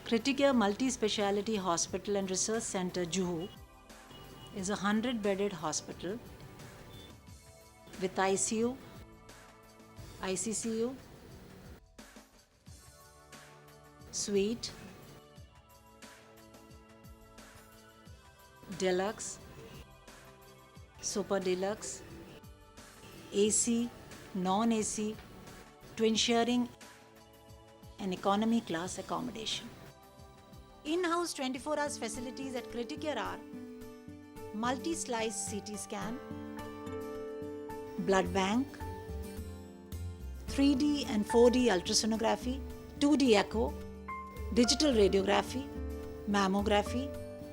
Criticare Multi-Speciality Hospital and Research Center, Juhu, is a 100-bedded hospital with ICU, ICCU, suite, deluxe, super deluxe, AC, non-AC, to ensuring an economy class accommodation. In-house 24 hours facilities at Criticare are multi-slice CT scan, blood bank, 3D and 4D ultrasonography, 2D echo, digital radiography, mammography,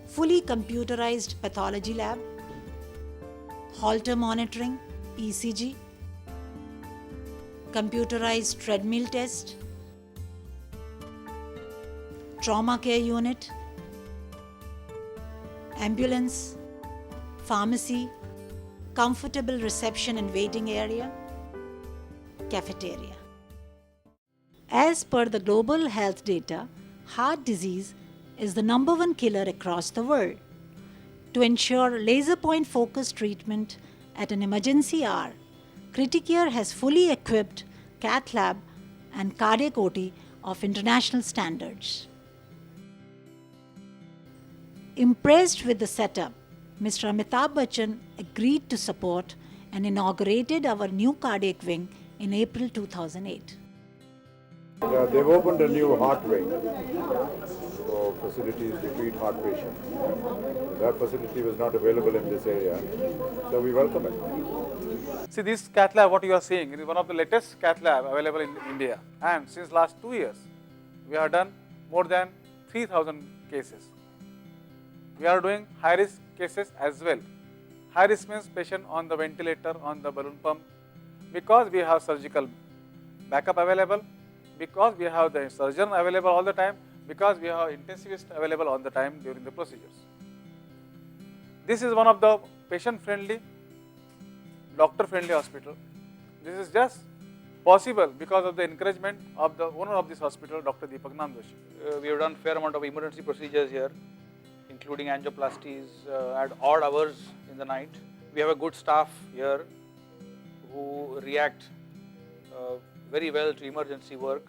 fully computerized pathology lab, Holter monitoring, ECG, computerized treadmill test, trauma care unit, ambulance, pharmacy, comfortable reception and waiting area, cafeteria. As per the global health data, heart disease is the #1 killer across the world. To ensure laser point focused treatment at an emergency hour, Criticare has fully equipped cath lab and cardiac OT of international standards. Impressed with the setup, Mr. Amitabh Bachchan agreed to support and inaugurated our new cardiac wing in April 2008. They've opened a new heart wing for facilities to treat heart patients. That facility was not available in this area, so we welcome it. See, this cath lab, what you are seeing, it is one of the latest cath lab available in India. And since last 2 years, we have done more than 3,000 cases. We are doing high-risk cases as well. High-risk means patient on the ventilator, on the balloon pump, because we have surgical backup available, because we have the surgeon available all the time, because we have intensivist available all the time during the procedures. This is one of the patient-friendly, doctor-friendly hospital. This is just possible because of the encouragement of the owner of this hospital, Dr. Deepak Namdoshi. We have done fair amount of emergency procedures here, including angioplasties at odd hours in the night. We have a good staff here who react very well to emergency work.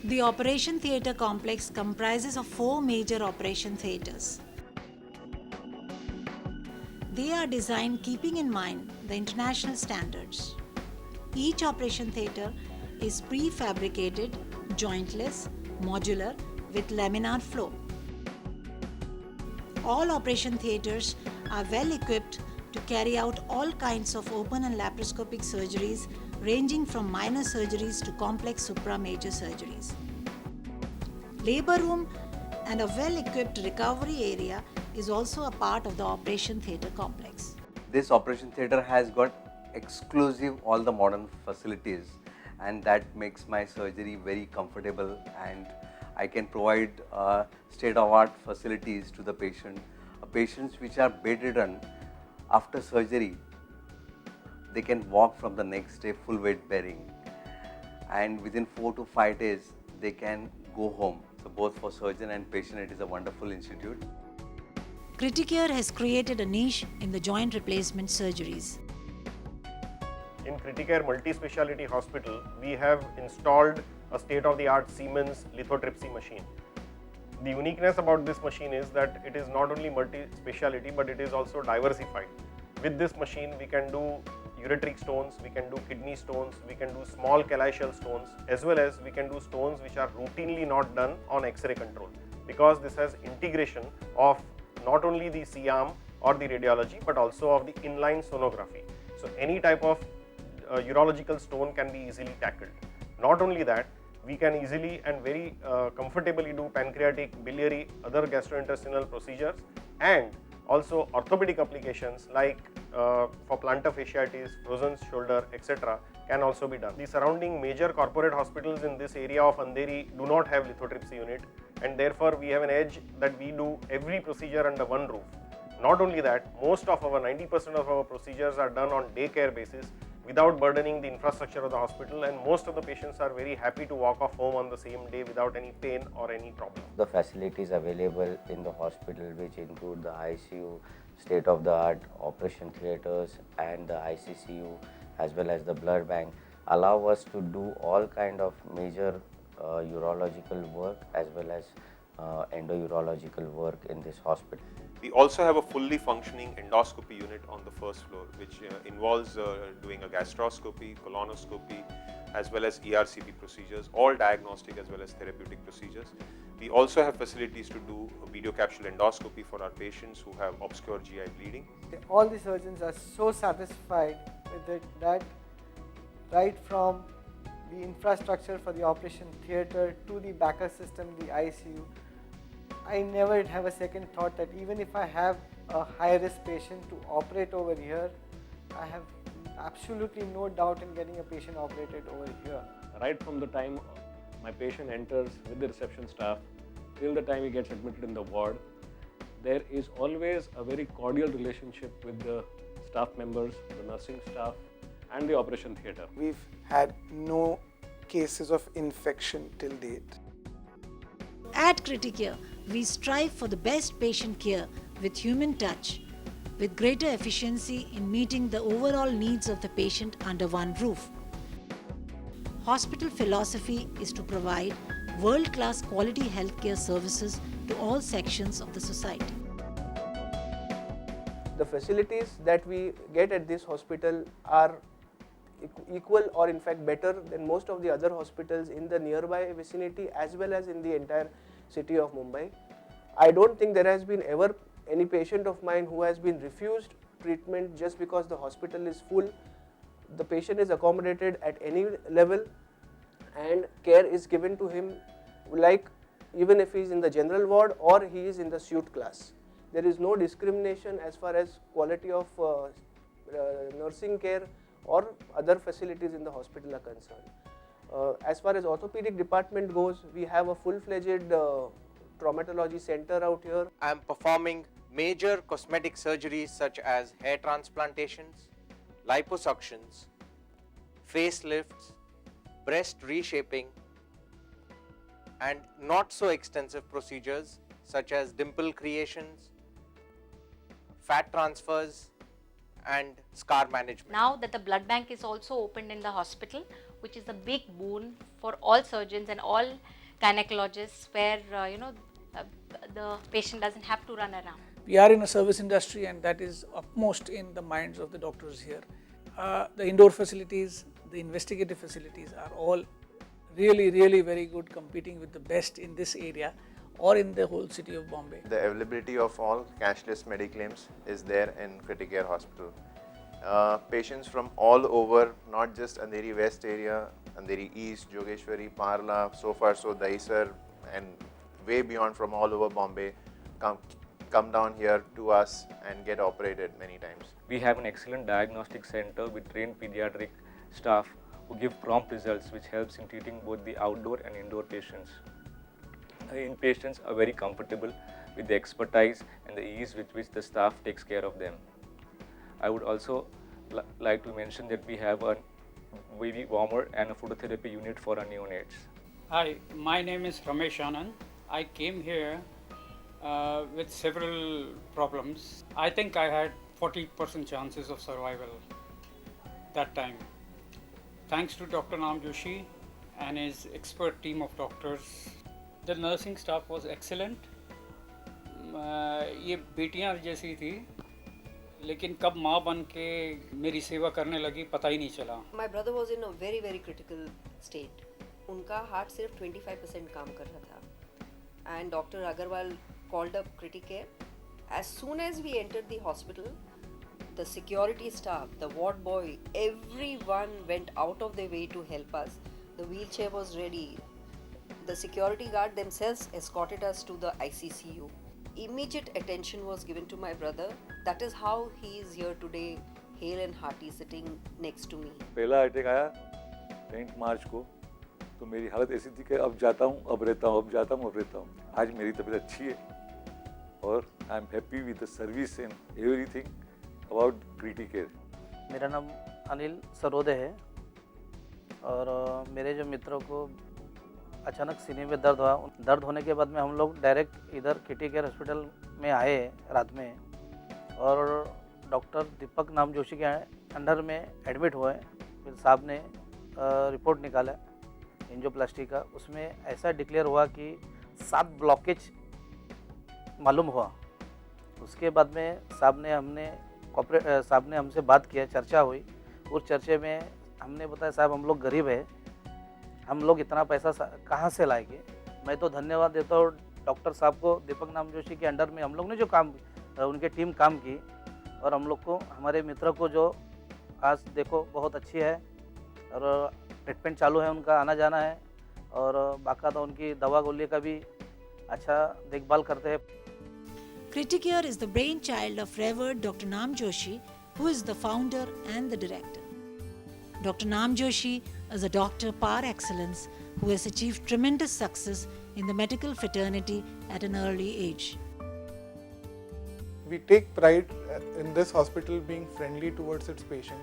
The Operation Theatre complex comprises of 4 major operation theatres. They are designed keeping in mind the international standards. Each operation theatre is prefabricated, jointless, modular with laminar flow. All operation theatres are well equipped to carry out all kinds of open and laparoscopic surgeries ranging from minor surgeries to complex supra-major surgeries. Labor room and a well-equipped recovery area is also a part of the operation theatre complex. This operation theatre has got exclusive all the modern facilities, and that makes my surgery very comfortable, and I can provide state-of-art facilities to the patient. Patients which are bedridden after surgery, they can walk from the next day full weight bearing, and within 4 to 5 days they can go home. So both for surgeon and patient, it is a wonderful institute. Criticare has created a niche in the joint replacement surgeries. In Criticare Multi-Speciality Hospital, we have installed a state-of-the-art Siemens lithotripsy machine. The uniqueness about this machine is that it is not only multi-speciality, but it is also diversified. With this machine, we can do ureteric stones, we can do kidney stones, we can do small calycial stones, as well as we can do stones which are routinely not done on X-ray control, because this has integration of not only the C-arm or the radiology, but also of the inline sonography. So any type of urological stone can be easily tackled. Not only that, we can easily and very comfortably do pancreatic, biliary, other gastrointestinal procedures, and also orthopedic applications like for plantar fasciitis, frozen shoulder, etc. can also be done. The surrounding major corporate hospitals in this area of Andheri do not have lithotripsy unit, and therefore we have an edge that we do every procedure under one roof. Not only that, most of our 90% of our procedures are done on daycare basis, without burdening the infrastructure of the hospital, and most of the patients are very happy to walk off home on the same day without any pain or any problem. The facilities available in the hospital, which include the ICU, state-of-the-art operation theatres and the ICCU, as well as the blood bank, allow us to do all kind of major urological work as well as endourological work in this hospital. We also have a fully functioning endoscopy unit on the first floor, which involves doing a gastroscopy, colonoscopy, as well as ERCP procedures, all diagnostic as well as therapeutic procedures. We also have facilities to do a video capsule endoscopy for our patients who have obscure GI bleeding. All the surgeons are so satisfied with it that right from the infrastructure for the operation theatre to the backup system, the ICU, I never have a second thought that even if I have a high-risk patient to operate over here, I have absolutely no doubt in getting a patient operated over here. Right from the time my patient enters with the reception staff till the time he gets admitted in the ward, there is always a very cordial relationship with the staff members, the nursing staff and the operation theatre. We've had no cases of infection till date. At Criticare, we strive for the best patient care with human touch, with greater efficiency in meeting the overall needs of the patient under one roof. Hospital philosophy is to provide world-class quality healthcare services to all sections of the society. The facilities that we get at this hospital are equal or in fact better than most of the other hospitals in the nearby vicinity as well as in the entire city of Mumbai. I don't think there has been ever any patient of mine who has been refused treatment just because the hospital is full. The patient is accommodated at any level and care is given to him like even if he is in the general ward or he is in the suite class. There is no discrimination as far as quality of nursing care or other facilities in the hospital are concerned. As far as orthopedic department goes, we have a full-fledged traumatology center out here. I am performing major cosmetic surgeries such as hair transplantations, liposuctions, facelifts, breast reshaping, and not so extensive procedures such as dimple creations, fat transfers, and scar management. Now that the blood bank is also opened in the hospital, which is a big boon for all surgeons and all gynecologists, where the patient doesn't have to run around. We are in a service industry and that is upmost in the minds of the doctors here. The indoor facilities, the investigative facilities are all really very good, competing with the best in this area or in the whole city of Bombay. The availability of all cashless mediclaims is there in Criticare Hospital. Patients from all over, not just Andheri West area, Andheri East, Jogeshwari, Parla, so far so Dahisar, and way beyond from all over Bombay come down here to us and get operated many times. We have an excellent diagnostic center with trained pediatric staff who give prompt results, which helps in treating both the outdoor and indoor patients. The inpatients are very comfortable with the expertise and the ease with which the staff takes care of them. I would also like to mention that we have a baby warmer and a phototherapy unit for our neonates. Hi, my name is Ramesh Anand. I came here with several problems. I think I had 40% chances of survival that time. Thanks to Dr. Naam Joshi and his expert team of doctors. The nursing staff was excellent. ये बेटियां जैसी थी, लेकिन कब माँ बन के मेरी सेवा करने लगी पता ही नहीं चला. My brother was in a very critical state. उनका हार्ट सिर्फ 25% काम कर रहा था. And Dr. Agarwal called up Criticare. As soon as we entered the hospital, the security staff, the ward boy, everyone went out of their way to help us. The wheelchair was ready. The security guard themselves escorted us to the ICCU. Immediate attention was given to my brother. That is how he is here today, hale and hearty, sitting next to me. पहला attack आया 10 मार्च को, तो मेरी हालत ऐसी थी कि अब जाता हूँ, अब रहता हूँ, अब जाता हूँ, अब रहता हूँ. आज मेरी तबीयत अच्छी है और I am happy with the service and everything about Criticare. मेरा नाम अनिल सरोदे है और मेरे जो मित्रों को अचानक सीने में दर्द हुआ, दर्द होने के बाद में हम लोग डायरेक्ट इधर किटी केयर हॉस्पिटल में आए रात में और डॉक्टर दीपक नाम जोशी के अंडर में एडमिट हुए। फिर साहब ने रिपोर्ट निकाला एंजियोप्लास्टी का, उसमें ऐसा डिक्लेयर हुआ कि 7 ब्लॉकेज मालूम हुआ। उसके बाद में साहब ने हमसे बात किया, चर्चा हुई। उस चर्चे में हमने बताया साहब हम लोग गरीब है, हम लोग इतना पैसा कहाँ से लाएंगे। मैं तो धन्यवाद देता हूँ डॉक्टर साहब को, दीपक नाम जोशी के अंडर में हम लोग ने जो काम, उनके टीम काम की और हम लोग को, हमारे मित्र को जो आज देखो बहुत अच्छी है और ट्रीटमेंट चालू है, उनका आना जाना है और बाकायदा उनकी दवा गोली का भी अच्छा देखभाल करते हैं। Criticare is the brainchild of Revered Dr. Nam Joshi, who is the founder and the director. Dr. Nam Joshi is a doctor par excellence who has achieved tremendous success in the medical fraternity at an early age. We take pride in this hospital being friendly towards its patient.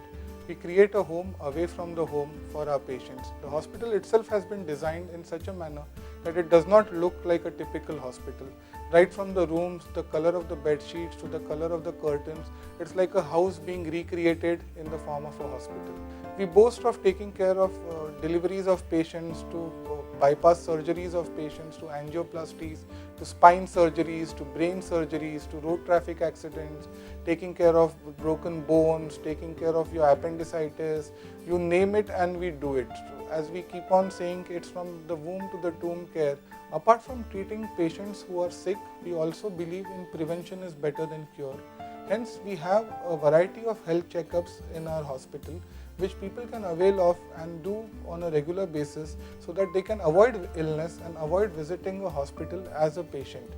We create a home away from the home for our patients. The hospital itself has been designed in such a manner that it does not look like a typical hospital. Right from the rooms, the color of the bed sheets to the color of the curtains, it's like a house being recreated in the form of a hospital. We boast of taking care of deliveries of patients, to bypass surgeries of patients, to angioplasties, to spine surgeries, to brain surgeries, to road traffic accidents, taking care of broken bones, taking care of your appendicitis, you name it and we do it. As we keep on saying, it's from the womb to the tomb care. Apart from treating patients who are sick, we also believe in prevention is better than cure. Hence, we have a variety of health checkups in our hospital which people can avail of and do on a regular basis so that they can avoid illness and avoid visiting a hospital as a patient.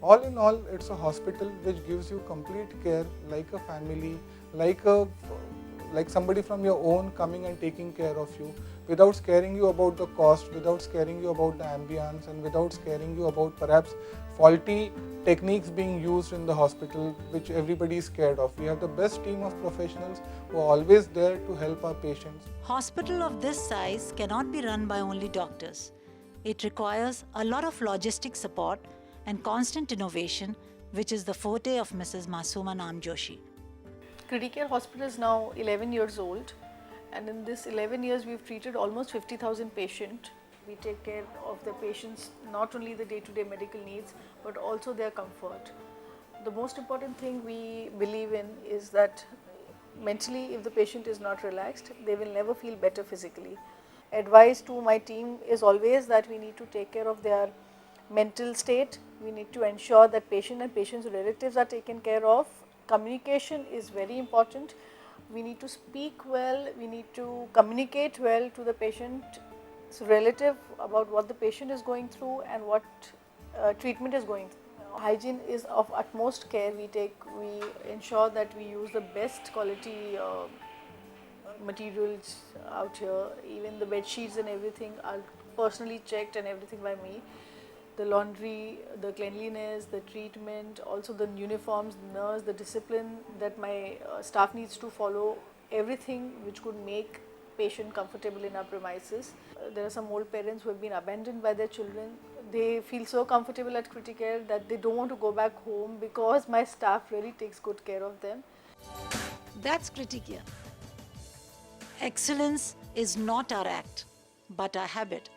All in all, it's a hospital which gives you complete care like a family, like somebody from your own coming and taking care of you, without scaring you about the cost, without scaring you about the ambience, and without scaring you about perhaps faulty techniques being used in the hospital which everybody is scared of. We have the best team of professionals who are always there to help our patients. Hospital of this size cannot be run by only doctors. It requires a lot of logistic support and constant innovation, which is the forte of Mrs. Masuma Nam Joshi. Criticare Hospital is now 11 years old, and in this 11 years we've treated almost 50,000 patients. We take care of the patients, not only the day-to-day medical needs, but also their comfort. The most important thing we believe in is that mentally, if the patient is not relaxed, they will never feel better physically. Advice to my team is always that we need to take care of their mental state. We need to ensure that patient and patient's relatives are taken care of. Communication is very important. We need to speak well, we need to communicate well to the patient's relative about what the patient is going through and what treatment is going through. Hygiene is of utmost care. We ensure that we use the best quality materials out here. Even the bed sheets and everything are personally checked and everything by me. The laundry, the cleanliness, the treatment, also the uniforms, the nurse, the discipline that my staff needs to follow, everything which could make patient comfortable in our premises. There are some old parents who have been abandoned by their children. They feel so comfortable at Criticare that they don't want to go back home because my staff really takes good care of them. That's Criticare. Excellence is not our act, but our habit.